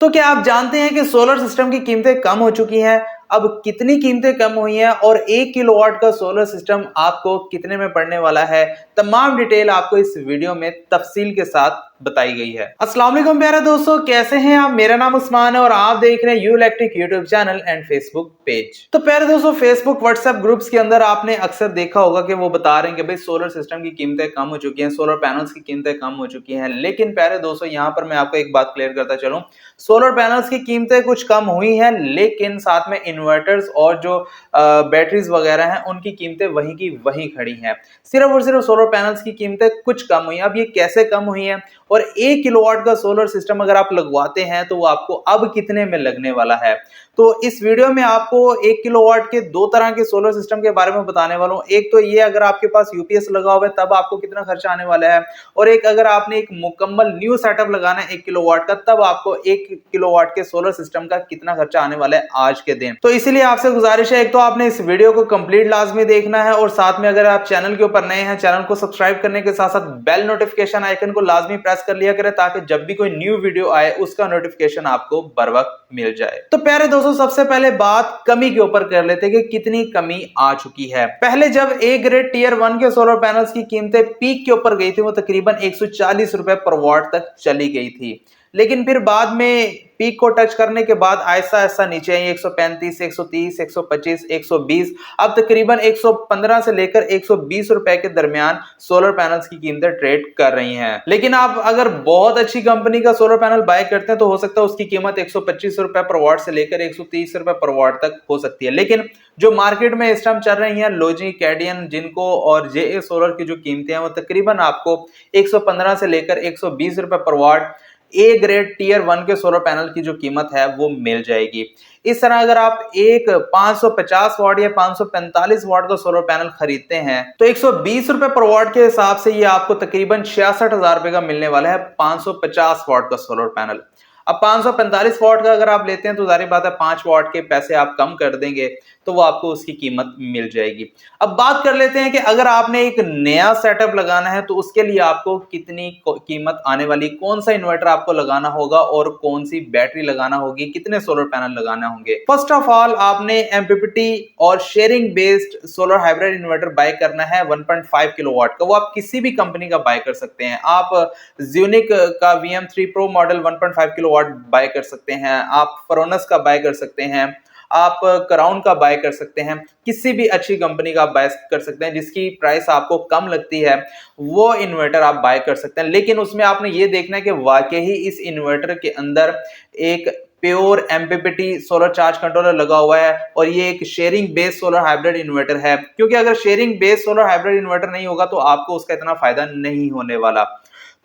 तो क्या आप जानते हैं कि सोलर सिस्टम की कीमतें कम हो चुकी हैं? अब कितनी कीमतें कम हुई हैं और 1 किलोवाट का सोलर सिस्टम आपको कितने में पड़ने वाला है? तमाम डिटेल आपको इस वीडियो में तफसील के साथ बताई गई है। अस्सलाम वालेकुम प्यारे दोस्तों, कैसे हैं आप? मेरा नाम उस्मान है और आप देख रहे हैं you electric YouTube channel and Facebook page. तो प्यारे दोस्तों, फेसबुक व्हाट्सएप ग्रुप्स के अंदर आपने अक्सर देखा होगा कि वो बता रहे हैं कि भाई सोलर सिस्टम की कीमतें कम हो चुकी हैं, सोलर पैनल्स की कीमतें कम हो चुकी हैं। लेकिन प्यारे दोस्तों, यहाँ पर मैं आपको एक बात क्लियर करता चलूं, सोलर पैनल्स की कीमतें कुछ कम हुई हैं, लेकिन साथ में इन्वर्टर्स और जो बैटरीज वगैरह हैं उनकी कीमतें वहीं की वहीं खड़ी हैं। सिर्फ और सिर्फ सोलर पैनल्स की कीमतें कुछ कम हुई हैं। अब ये कैसे कम हुई हैं और 1 किलोवाट का सोलर सिस्टम अगर आप लगवाते हैं तो वो आपको अब कितने में लगने वाला है? तो इस वीडियो में आपको 1 किलोवाट के दो तरह के सोलर सिस्टम के बारे में बताने वाला हूं। एक तो ये, अगर आपके पास यूपीएस लगा हुआ है तब आपको कितना खर्चा आने वाला है, और एक अगर आपने एक मुकम्मल न्यू सेटअप लगाना है 1 किलोवाट का, तब आपको 1 किलोवाट के सोलर सिस्टम का कितना खर्चा आने वाला है आज के दिन। तो इसीलिए आपसे गुजारिश है, एक तो आपने इस वीडियो को कंप्लीट लाजमी देखना है, और साथ में अगर आप चैनल के ऊपर नए हैं, चैनल को सब्सक्राइब करने के साथ साथ बेल नोटिफिकेशन आइकन को लाजमी प्रेस कर लिया करें, ताकि जब भी कोई न्यू वीडियो आए उसका नोटिफिकेशन आपको बर वक्त मिल जाए। तो प्यारे दोस्तों, सबसे पहले बात कमी के ऊपर कर लेते हैं कि कितनी कमी आ चुकी है। पहले जब ए ग्रेड टियर 1 के सोलर पैनल्स की कीमतें पीक के ऊपर गई थी, वो तकरीबन 140 रुपए पर वॉट तक चली गई थी, लेकिन फिर बाद में पीक को टच करने के बाद आहिस्ता आहिस्ता नीचे आई 135, 130, 125, 120, अब तकरीबन 115 से लेकर 120 रुपए के दरमियान सोलर पैनल्स की कीमतें ट्रेड कर रही हैं। लेकिन आप अगर बहुत अच्छी कंपनी का सोलर पैनल बाय करते हैं तो हो सकता है उसकी कीमत 125 रुपए पर वॉट से लेकर 130 रुपए पर वॉट तक हो सकती है। लेकिन जो मार्केट में इस टाइम चल रही हैं लोजी, कैडियन, जिनको और जेए सोलर की जो कीमतें हैं वो तकरीबन आपको 115 से लेकर 120 रुपए पर वॉट ए ग्रेड टियर 1 के सोलर पैनल की जो कीमत है वो मिल जाएगी। इस तरह अगर आप एक 550 वॉट या 545 वॉट का सोलर पैनल खरीदते हैं तो 120 रुपए पर वॉट के हिसाब से ये आपको तकरीबन 66,000 रुपए का मिलने वाला है 550 वॉट का सोलर पैनल। अब 545 वॉट का अगर आप लेते हैं तो जाहिर बात है 5 वॉट के पैसे आप कम कर देंगे तो वो आपको उसकी कीमत मिल जाएगी। अब बात कर लेते हैं कि अगर आपने एक नया सेटअप लगाना है तो उसके लिए आपको कितनी कीमत आने वाली, कौन सा इन्वर्टर आपको लगाना होगा और कौन सी बैटरी लगाना होगी, कितने सोलर पैनल लगाना होंगे। फर्स्ट ऑफ ऑल आपने एमपीपीटी और sharing based solar hybrid inverter buy करना है 1.5 किलोवाट का। वो आप किसी भी कंपनी का बाय कर सकते हैं। आप ज़्यूनिक का VM3 Pro model 1.5 kilowatt bye कर सकते हैं, आप फरोनस का बाय कर सकते हैं, आप क्राउन का बाय कर सकते हैं, किसी भी अच्छी कंपनी का आप बाय कर सकते हैं जिसकी प्राइस आपको कम लगती है, वो इन्वर्टर आप बाय कर सकते हैं। लेकिन उसमें आपने ये देखना है कि वाकई ही इस इन्वर्टर के अंदर एक pure MPPT solar charge controller लगा हुआ है और ये एक sharing based solar hybrid inverter है, क्योंकि अगर sharing based solar hybrid inverter नहीं होगा तो आपको उसका इतना फायदा नहीं होने वाला।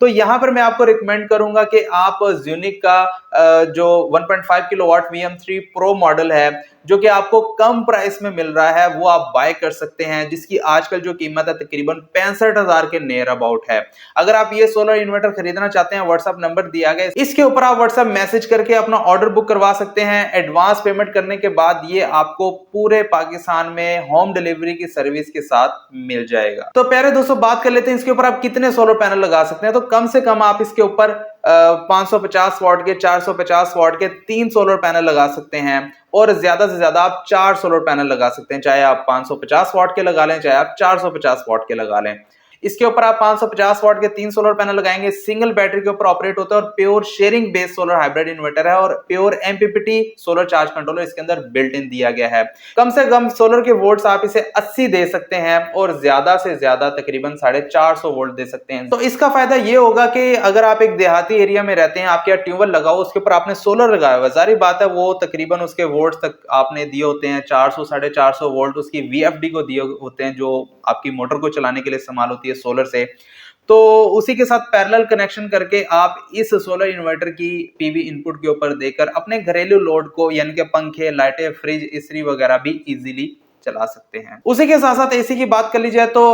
तो यहां पर मैं आपको रिकमेंड करूंगा कि आप ज़्यूनिक का जो 1.5 किलोवाट VM3 Pro मॉडल है, जो कि आपको कम प्राइस में मिल रहा है, वो आप बाय कर सकते हैं, जिसकी आजकल जो कीमत है तकरीबन 65,000 के नियर अबाउट है। अगर आप ये सोलर इन्वर्टर खरीदना चाहते हैं, व्हाट्सएप नंबर दिया गया, इसके ऊपर आप व्हाट्सएप मैसेज करके अपना ऑर्डर बुक करवा सकते हैं। एडवांस पेमेंट करने के बाद ये आपको पूरे पाकिस्तान में होम डिलीवरी की सर्विस के साथ मिल जाएगा। तो प्यारे दोस्तों, बात कर लेते हैं इसके ऊपर आप कितने सोलर पैनल लगा सकते हैं। तो कम से कम आप इसके ऊपर 550 वॉट के, 450 वॉट के 3 सोलर पैनल लगा सकते हैं, और ज्यादा से ज्यादा आप 4 सोलर पैनल लगा सकते हैं, चाहे आप 550 वॉट के लगा लें, चाहे आप 450 वॉट के लगा लें। इसके ऊपर आप 550 वॉट के 3 सोलर पैनल लगाएंगे, सिंगल बैटरी के ऊपर ऑपरेट होता है और pure sharing based solar hybrid inverter है, और pure MPPT solar charge controller इसके अंदर बिल्ट इन दिया गया है। कम से कम सोलर के वोल्ट्स आप इसे 80 दे सकते हैं और ज्यादा से ज्यादा तकरीबन 450 वोल्ट दे सकते हैं। तो इसका फायदा ये होगा कि अगर आप एक देहाती एरिया में रहते हैं, आपके यहाँ ट्यूबवेल लगा हो, उसके ऊपर आपने सोलर लगाया हुआ, जाहिर बात है वो तकरीबन उसके वोल्ट्स तक आपने दिए होते हैं 400 450 वोल्ट उसकी VFD को दिए होते हैं, जो आपकी मोटर को चलाने के लिए इस्तेमाल होती है सोलर से। तो उसी के साथ पैरेलल कनेक्शन करके आप इस सोलर इन्वर्टर की पीवी इनपुट के ऊपर देकर अपने घरेलू लोड को, यानी कि पंखे, लाइटें, फ्रिज, इस्त्री वगैरह भी इजीली चला सकते हैं। उसी के साथ साथ एसी की बात कर ली जाए तो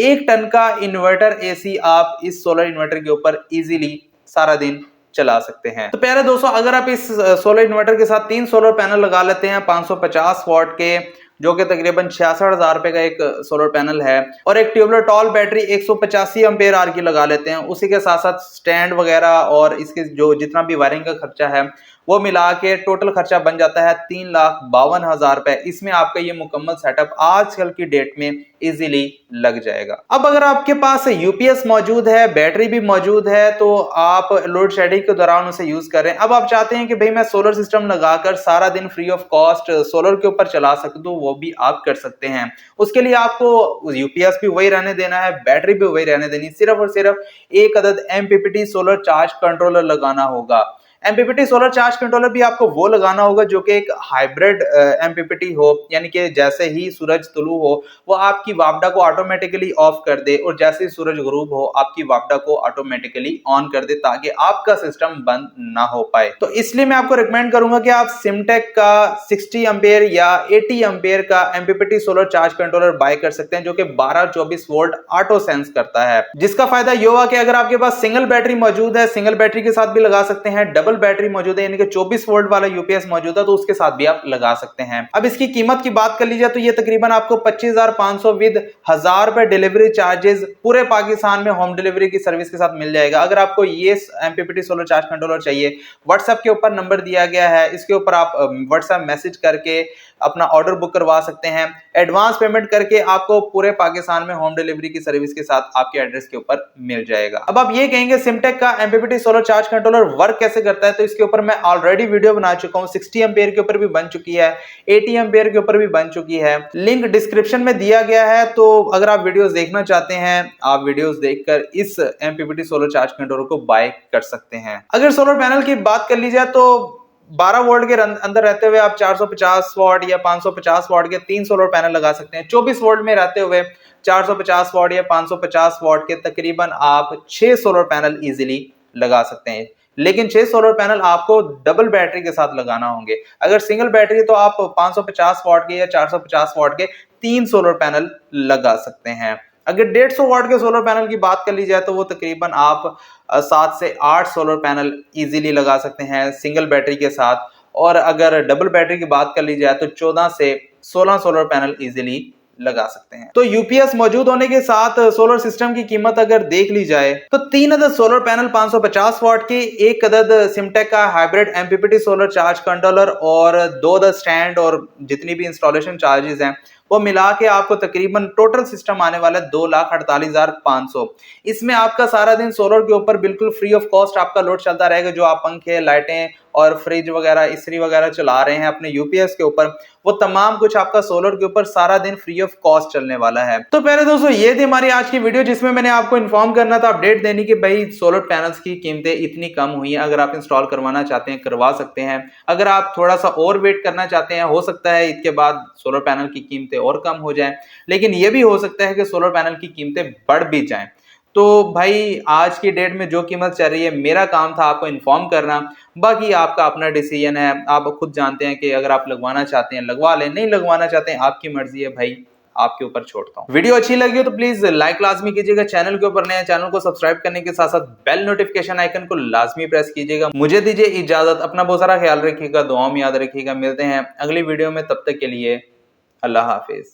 1 टन का इन्वर्टर एसी आप इस सोलर इन्वर्टर के ऊपर इजीली सारा दिन चला सकते हैं। तो प्यारे दोस्तों, अगर आप इस सोलर इन्वर्टर के साथ 3 सोलर पैनल लगा लेते हैं 550 वॉट के, जो कि तकरीबन 66,000 रुपए का एक सोलर पैनल है, और एक ट्यूबलर टॉल बैटरी 185 एम्पेयर आर की लगा लेते हैं, उसी के साथ साथ स्टैंड वगैरह और इसके जो जितना भी वायरिंग का खर्चा है वो मिला के टोटल खर्चा बन जाता है 3,52,000 रुपए। इसमें आपका ये मुकम्मल सेटअप आजकल की डेट में इजीली लग जाएगा। अब अगर आपके पास यूपीएस मौजूद है, बैटरी भी मौजूद है, तो आप लोड शेडिंग के दौरान उसे यूज कर रहे हैं। अब आप चाहते हैं कि भाई मैं सोलर सिस्टम लगाकर सारा दिन फ्री ऑफ कॉस्ट सोलर के ऊपर चला सकूं, तो वो भी आप कर सकते हैं। उसके लिए आपको यूपीएस भी वही रहने देना है, बैटरी भी वही रहने देनी, सिर्फ और सिर्फ एक अदद एमपीपीटी सोलर चार्ज कंट्रोलर लगाना होगा। एमपीपीटी सोलर चार्ज कंट्रोलर भी आपको वो लगाना होगा जो कि एक हाइब्रिड एमपीपीटी हो, यानी कि जैसे ही सूरज तुलू हो वो आपकी वापडा को ऑटोमेटिकली ऑफ कर दे और जैसे ही सूरज गुरूब हो आपकी वापडा को ऑटोमेटिकली ऑन कर दे, ताकि आपका सिस्टम बंद ना हो पाए। तो इसलिए मैं आपको रिकमेंड करूंगा कि आप सिमटेक का 60 एम्पेयर या 80 एम्पेयर का MPPT solar charge controller buy कर सकते हैं, जो कि 12-24 वोल्ट ऑटो सेंस करता है। जिसका फायदा ये होगा कि अगर आपके पास सिंगल बैटरी मौजूद है, सिंगल बैटरी के साथ भी लगा सकते हैं, डबल बैटरी मौजूद है यानी कि 24 वोल्ट वाला यूपीएस मौजूद है, तो उसके साथ भी आप लगा सकते हैं। अब इसकी कीमत की बात कर लीजिए तो ये तकरीबन आपको 25,500 विद 1000 रुपए डिलीवरी चार्जेस पूरे पाकिस्तान में होम डिलीवरी की सर्विस के साथ मिल जाएगा। अगर आपको ये एमपीपीटी सोलर चार्ज कंट्रोलर चाहिए, व्हाट्सएप के ऊपर नंबर दिया गया है, इसके ऊपर आप व्हाट्सएप मैसेज करके अपना ऑर्डर बुक करवा सकते हैं। एडवांस पेमेंट करके आपको पूरे पाकिस्तान में होम डिलीवरी की सर्विस के साथ आपके एड्रेस के ऊपर मिल जाएगा। अब आप ये कहेंगे सिमटेक का MPPT solar charge controller work कैसे करता है, तो इसके ऊपर मैं ऑलरेडी वीडियो बना चुका हूं। 60 एम्पेयर के ऊपर भी बन चुकी है, 80 एम्पेयर के ऊपर भी बन चुकी है, लिंक डिस्क्रिप्शन में दिया गया है। तो अगर आप वीडियोस देखना चाहते हैं, आप वीडियोस देखकर इस एमपीपीटी सोलर चार्ज कंट्रोलर को बाय कर सकते हैं। अगर सोलर पैनल की बात कर ली जाए तो 12 वोल्ट के अंदर रहते हुए आप 450 वॉट या 550 वॉट के 3 सोलर पैनल लगा सकते हैं। 24 वोल्ट में रहते हुए 450 वॉट या 550 वॉट के तकरीबन आप 6 सोलर पैनल इजीली लगा सकते हैं। लेकिन 6 सोलर पैनल आपको डबल बैटरी के साथ लगाना होंगे। अगर सिंगल बैटरी तो आप 550 वॉट के या 450 वॉट के 3 सोलर पैनल लगा सकते हैं। अगर 150 वॉट के सोलर पैनल की बात कर ली जाए तो वो तकरीबन आप 7 से 8 सोलर पैनल इजीली लगा सकते हैं सिंगल बैटरी के साथ। और अगर डबल बैटरी की बात कर ली जाए तो 14 से 16 सोलर पैनल इजीली लगा सकते हैं। तो यूपीएस मौजूद होने के साथ सोलर सिस्टम की कीमत अगर देख ली जाए तो 3 अदद सोलर पैनल 550 वॉट के, 1 अदद सिमटेक का hybrid MPPT solar charge controller और 2 अदद स्टैंड और जितनी भी इंस्टॉलेशन चार्जेस हैं वो मिला के आपको तकरीबन टोटल सिस्टम आने वाला है 2,48,500। इसमें आपका सारा दिन सोलर के ऊपर बिल्कुल फ्री ऑफ कॉस्ट आपका लोड चलता रहेगा। जो आप पंखे, लाइटें और फ्रिज वगैरह, इस्त्री वगैरह चला रहे हैं अपने यूपीएस के ऊपर, वो तमाम कुछ आपका सोलर के ऊपर सारा दिन फ्री ऑफ कॉस्ट चलने वाला है। तो पहले दोस्तों ये थी हमारी आज की वीडियो, जिसमें मैंने आपको इन्फॉर्म करना था, अपडेट देनी कि भाई सोलर पैनल्स की कीमतें इतनी कम हुई हैं। अगर आप इंस्टॉल करवाना चाहते हैं करवा सकते हैं। अगर आप थोड़ा सा और वेट करना चाहते हैं, हो सकता है ईद के बाद सोलर पैनल की कीमतें और कम हो जाएं, लेकिन ये भी हो सकता है कि सोलर पैनल की कीमतें बढ़ भी जाएं। तो भाई आज की डेट में जो कीमत चल रही है, मेरा काम था आपको इन्फॉर्म करना, बाकी आपका अपना डिसीजन है। आप खुद जानते हैं कि अगर आप लगवाना चाहते हैं लगवा लें, नहीं लगवाना चाहते हैं आपकी मर्जी है भाई, आपके ऊपर छोड़ता हूं। वीडियो अच्छी लगी हो तो प्लीज लाइक लाजमी कीजिएगा, चैनल के ऊपर नए चैनल को सब्सक्राइब करने के साथ साथ बेल नोटिफिकेशन आइकन को लाजमी प्रेस कीजिएगा। मुझे दीजिए इजाजत, अपना बहुत सारा ख्याल रखिएगा, दुआओं में याद रखिएगा। मिलते हैं अगली वीडियो में, तब तक के लिए अल्लाह हाफिज।